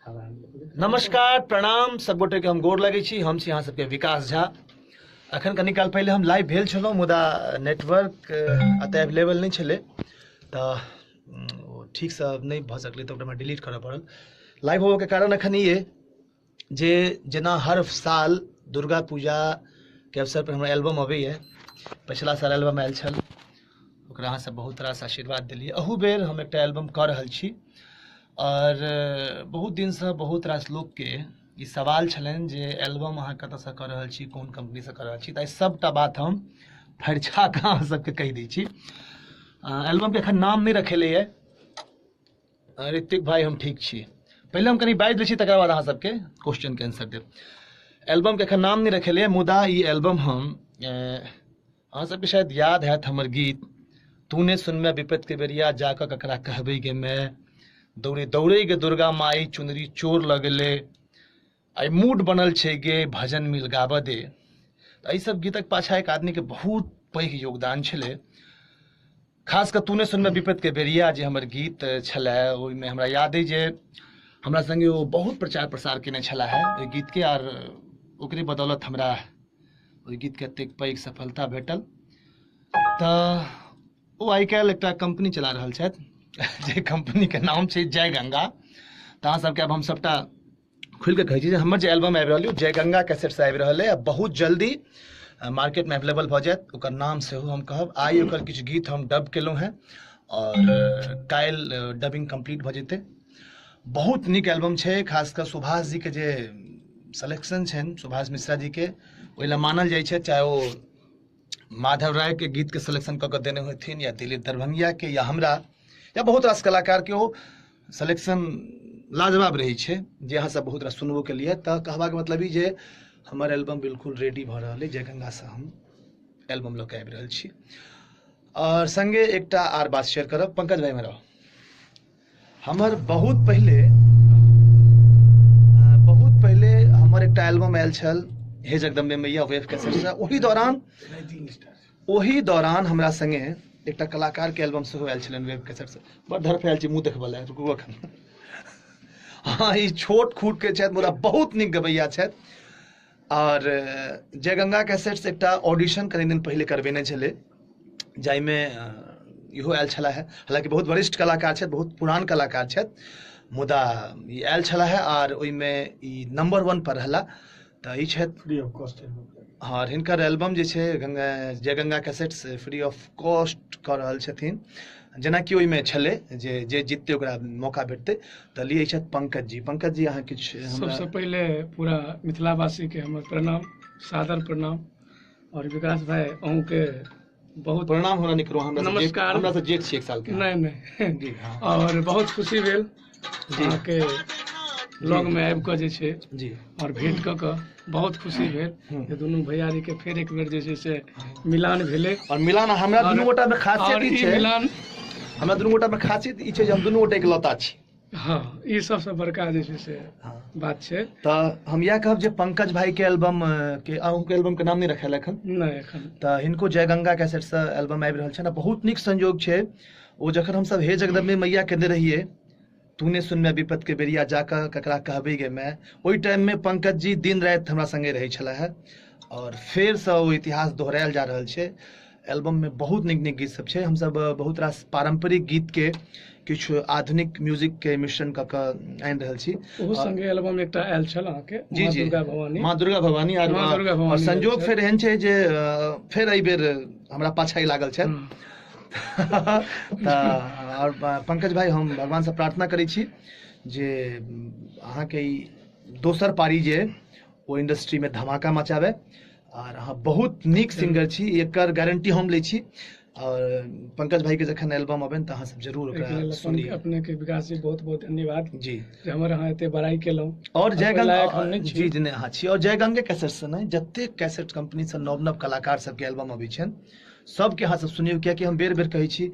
नमस्कार प्रणाम सब गोटे के हम गोर लगे छी। हम छी अहाँ सबके विकास झा। अखन कनी काल पहले हम लाइव भेल छलहुँ, मुदा नेटवर्क अतः अवेलेबल नहीं छले, तो ठीक से नहीं भ सकले, तो हमरा डिलीट करऽ पड़ल। लाइव होबे के कारण अखन ये जे जेना हर साल दुर्गा पूजा के अवसर पर हमरा एल्बम अबैए। पिछला साल एल्बम आयल छल, ओकरा अहाँ सब बहुत तरह से आशीर्वाद दिलिए। अहू बेर हम एकटा एल्बम कर रहल छी और बहुत दिन से बहुत रास लोग के ई सवाल छलन जे एल्बम अहाँ कतऽ से कर रहल छी, कोन कंपनी से कर रहल छी। ताहि सबटा बात हम फरछा के अहाँ सबके कहि दै छी। एल्बम के एखन नाम नहीं रखेले है। ऋतिक भाई हम ठीक छी, पहले हम कनी बाजि लै छी, तकर बाद अहाँ सबके क्वेश्चन के आंसर देब। एल्बम के एखन नाम नहीं रखेले है, मुदा ई एल्बम हम अहाँ सबके शायद याद हैत हमर गीत तूने सुनमे विपत के बेरिया जाकर ककरा कहबै गे मैं, दौड़े दौड़े गे दुर्गा माई चुनरी चोर लगले, आई मूड बनल छे गे भजन मिल गाबऽ दे। एहि सब गीतक पाछा एक आदमी के बहुत पैघ योगदान छले। खास कर तूने सुनमे विपत के बेरिया जे हमर गीत छलै, ओहिमे हमरा याद अइ जे हमरा संगे ओ बहुत प्रचार प्रसार केने छला है ओहि गीत के, और ओकरे बदौलत हमरा ओहि गीत के एतेक पैघ सफलता भेटल। तऽ ओ आइ काल्हि एकटा कंपनी चला रहल छथि जे कंपनी के नाम छै जय गंगा। तऽ अहाँ सबके अब हम सबटा खुल के कहै छी जे हमर जे एल्बम आबि रहल है जय गंगा कैसेट से आबि रहल है, बहुत जल्दी मार्केट में अवेलेबल भऽ जायत। ओकर नाम सेहो हम कहब। आइ ओकर किछु गीत हम डब केलहुँ हैं और काल्हि डबिंग कंप्लीट भऽ जेतै। बहुत नीक एल्बम छै। खासकर सुभाष जी के जे सिलेक्शन छनि, सुभाष मिश्रा जी के, ओहि लए मानल जाइ छै, चाहे ओ माधव राय के गीत के सिलेक्शन कऽ के देने होथिन, या दिलीप दरभंगिया के, या हमरा, या बहुत रास कलाकार के ओ सिलेक्शन लाजवाब रही छै, जे अहाँ सब बहुत रास सुनबो के लिए। तऽ कहबाक मतलब ई जे हमर एल्बम बिल्कुल रेडी भऽ रहल है। जय गंगा से हम एल्बम लऽ के आबि रहल छी। और संगे एकटा आर बात शेयर करब, पंकज भाई मेरा हमर बहुत पहले हमर एकटा एल्बम आयल छल हे जगदम्बे मैया वेव कैसेट से। ओही दौरान हमरा संगे एकटा कलाकार के एल्बम सेहो आयल छलनि वेब कैसेट से। बड़ धड़फ आयल छी, मुँह देखबऽ लए, रुकू अखन। हाँ, ई छोट खूट के छथि, मुदा बहुत नीक गबैया छथि। और जय गंगा कैसेट से एकटा ऑडिशन कनि दिन पहले करबेने छलै, जाहिमे इहो आयल छला है। हालांकि बहुत वरिष्ठ कलाकार छथि, बहुत पुरान कलाकार छथि, मुदा ई आयल छला है और ओहिमे ई नंबर 1 पर रहला। तऽ ई छथि फ्री ऑफ कॉस्ट। हाँ, हिनकर एल्बम जे छै जय Ganga cassettes free of cost कऽ रहल छथिन। जेनाकि ओहिमे छलै जे जीतते ओकरा मौका भेटतै। तऽ लिए छथि पंकज जी। पंकज जी, अहाँ किछु सबसे पहले पूरा मिथिलावासी के हमर प्रणाम, सादर प्रणाम। और विकास भाई अहूँ के बहुत प्रणाम। हमरा निकरो, नमस्कार। हमरा से जेठ छी 1 साल के। नहीं जी हाँ। और बहुत खुशी भेल अहाँ के लॉग में आबि कऽ जे छै जी, और भेंट कऽ कऽ बहुत खुशी भेल जे दुनू भैयारी के फेर एक बेर जे छै से मिलान भेलै। और मिलान हमरा दुनू गोटा में खासियत और ई ई छै, मिलान हमरा दुनू गोटा में खासियत ई छै जे हम दुनू गोटे इकलौता छी। हाँ, ई सबसे बड़का जे छै से बात छै। तऽ हम इएह कहब जे पंकज भाई के एल्बम के, अहूँके एल्बम के नाम नहीं रखल एखन? नहीं एखन। तऽ हिनको जय गंगा कैसेट से एल्बम आबि रहल छै। बहुत नीक संयोग छै। ओ जखन हम सब हे जगदम्बे मैया केने रहिए, तूने सुनमे विपत के बेरिया जाकर ककरा कहबै गे मैं, ओहि टाइम में पंकज जी दिन राति हमरा संगे रहै छला है। और फेर से ओ इतिहास दोहरायल जा रहल छै। एल्बम में बहुत नीक नीक गीत सब छै। हम सब बहुत रास पारंपरिक गीत के किछु आधुनिक म्यूजिक के मिश्रण कऽ कऽ आनि रहल छी। ओहो संगे एल्बम एकटा आयल छल अहाँके, जी जी, माँ दुर्गा भवानी और संजोग फेर एहन छै जे फेर एहि बेर हमरा पाछा ही लागल छै। और पंकज भाई, हम भगवान से प्रार्थना करै छी जे अहाँके ई दोसर पारी जे ओ इंडस्ट्री में धमाका मचाबे। और अहाँ बहुत नीक सिंगर छी, एकर गारंटी हम लै छी। और पंकज भाई के जखन एल्बम अबनि तऽ अहाँ सब जरूर ओकरा सुनिए। अपने के विकास जी बहुत बहुत धन्यवाद जी, जे हमर अहाँ एते बड़ाई केलहुँ। और जय गंगा जी जी हाँ छी। और जय गंगे कैसेट से नहीं, जतेक कैसेट कंपनी से नव नव कलाकार सबके एल्बम अबै छनि, सबके अहाँ सब सुनियौ। कियाकि हम बेर बेर कहै छी,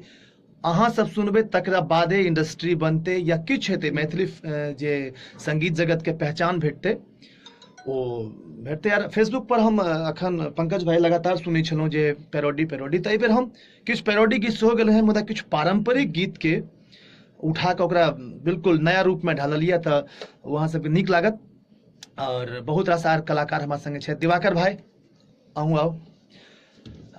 अहाँ सब सुनबै तकरा बादे इंडस्ट्री बनतै या किछु हेतै, मैथिली जे संगीत जगत के पहचान भेटतै ओ भेटतै। यार फेसबुक पर हम अखन पंकज भाई लगातार सुनै छलहुँ जे पैरोडी तऽ एहि बेर हम किछु पैरोडी गीत सेहो गेल हैं, मुदा किछु पारंपरिक गीत के उठा के ओकरा बिल्कुल नया रूप में ढाललिए तऽ वहाँ सबके नीक लागत। और बहुत रास आर कलाकार हमारे संगे छथि। दिवाकर भाई अहूँ आउ।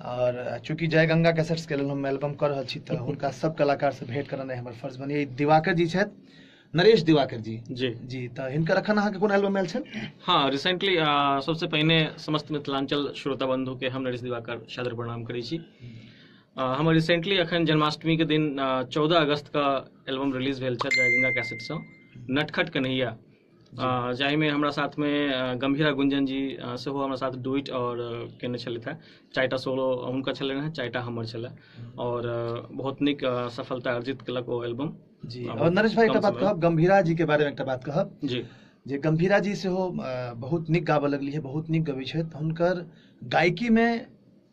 और चूंकि जय गंगा कैसेट्स के लेल हम एल्बम कर रहल छी तऽ हुनका सब कलाकार से भेंट करनाइ हमर फर्ज बनी। दिवाकर जी छथि, नरेश दिवाकर जी जी तऽ हिनकर अखन अहाँके कोन एल्बम आयल छनि? हाँ, रिसेंटली सबसे पहिने समस्त मिथिलांचल श्रोता बंधु के हम नरेश दिवाकर सादर प्रणाम करै छी। हमर रिसेंटली अखन जन्माष्टमी के दिन 14 अगस्त का एल्बम रिलीज भेल छै जय गंगा कैसेट से, नटखट कन्हैया, जाहिमे हमरा साथ में गंभीरा गुंजन जी सेहो हमरा साथ डुइट और केने छलथि हैं। 4टा सोलो हुनकर छलै हैं, 4टा हमर छलै और बहुत नीक सफलता अर्जित केलक ओ एल्बम जी। और नरेश भाई एक बात कहब, गंभीरा जी के बारे में एक बात कहब जी, जे गंभीरा जी सेहो बहुत नीक गाबऽ लगली है, बहुत नीक गबै छथि। हुनकर गायकी में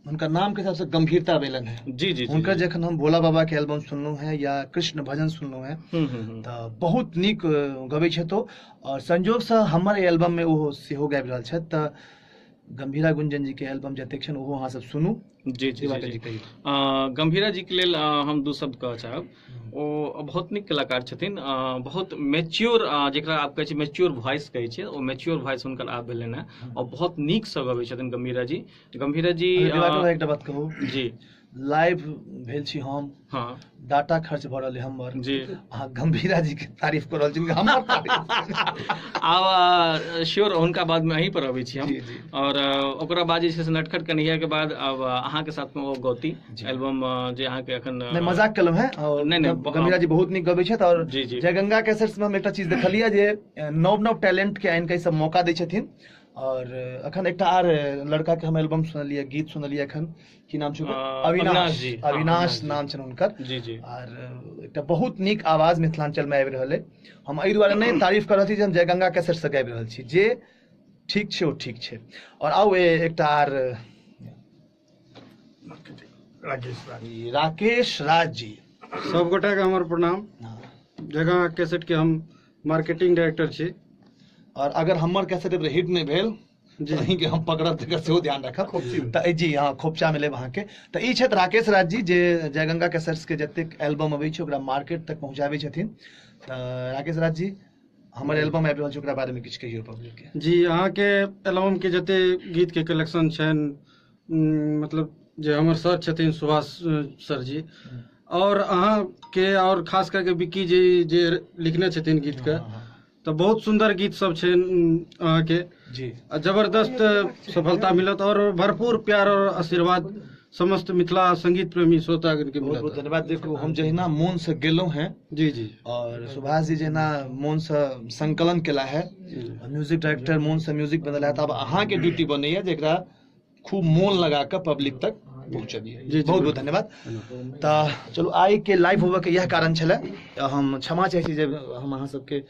हुनकर नाम के हिसाब से गंभीरता बेलन है। जी जी हुनकर जखन हम भोला बाबा के एल्बम सुनलहुँ है या कृष्ण भजन सुनलहुँ है तऽ बहुत नीक गबै छथि। और संजोग से हमर एल्बम में वो सेहो गाबि रहल छथि। तऽ गंभीरा गुंजन जी के एल्बम जतेक छनि ओहो अहाँ सब सुनू। जी जी जी। गंभीरा जी के लेल हम दू शब्द कहऽ चाहब। ओ बहुत नीक कलाकार छथिन, बहुत मैच्योर, जेकरा आप कहै छी मैच्योर वॉइस कहै छै, ओ मैच्योर वॉइस हुनकर आब भेलनि हैं और बहुत नीक से गबै छथिन गंभीरा जी। गंभीरा जी एकटा बात कहू जी, लाइव भेल छी हम, हाँ डाटा खर्च भऽ रहल है हमर जी, अहाँ गंभीरा जी के तारीफ कर रहल छी, हमर तारीफ आब श्योर हुनका बाद में अहीं पर अबै छी हम। जी, जी। और ओकरा बाद जे छै से नटखट कन्हैया के बाद अब अहाँ के साथ में ओ गौती एल्बम जे अहाँ के एखन नहीं मजाक केलहुँ है। और नहीं, गंभीरा जी बहुत नीक गबै छथि। और जी, जी। जय गंगा कैसेट्स में हम एकटा चीज देखलिए जे नव नव टैलेंट के आनि के ई सब मौका दै छथिन। और अखन एकटा आर लड़का के हम एल्बम सुनलिए, गीत सुनलिए अखन, की नाम छै? अविनाश जी। अविनाश नाम छनि हुनकर। जी जी। और एकटा बहुत नीक आवाज मिथिलांचल में आबि रहल है। हम एहि दुआरे नहीं तारीफ कर रहल छी जे हम जय गंगा कैसेट से गाबि रहल छी, जे ठीक छै ओ ठीक छै। और आउ एकटा आर राकेश राज जी, सब गोटा के हमर प्रणाम। जगह कैसेट के हम मार्केटिंग डायरेक्टर छी। और अगर हमर कैसेट हिट नहीं भेल जी। तो के हम पकड़ब तकर सेहो ध्यान रखब। तऽ जी हाँ, खोपचा मिले वहाँ के। तऽ ई छथि राकेश राज जी, जे जय गंगा कैसेट्स के जतेक एल्बम अबै छै ओकरा मार्केट तक पहुँचाबै छथिन। तऽ राकेश राज जी, हमर एल्बम आबि रहल छै ओकरा बारे में किछु कहियो पब्लिक के। जी, अहाँ के एल्बम के जते गीत के कलेक्शन छनि, मतलब जे हमर सर छथिन सुभाष सर जी, और अहाँ के और खास करके विक्की जी जे लिखने छथिन गीत के, तो बहुत सुंदर गीत सब छै अहाँ के जी। जबरदस्त सफलता मिलत और भरपूर प्यार और आशीर्वाद समस्त मिथिला संगीत प्रेमी श्रोतागण के बहुत बहुत मिलत। धन्यवाद। देखो हम जहिना मोन से गेलहुँ हैं जी जी। और सुभाष जी जहिना मोन से संकलन केला है, म्यूजिक डायरेक्टर मोन से म्यूजिक बनल है, तब अहाँ के ड्यूटी बनैया जेकरा खूब मोन लगा के पब्लिक तक पहुँचबिए। जी, बहुत बहुत धन्यवाद। तऽ चलू आइ के लाइव होबे के यह कारण छलै। हम क्षमा चाहै छी जे हम अहाँ सबके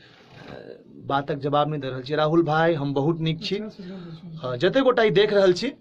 बातक जवाब नहीं दे रहल छी। राहुल भाई हम बहुत नीक छी, जते गोटा ई देख रहल छी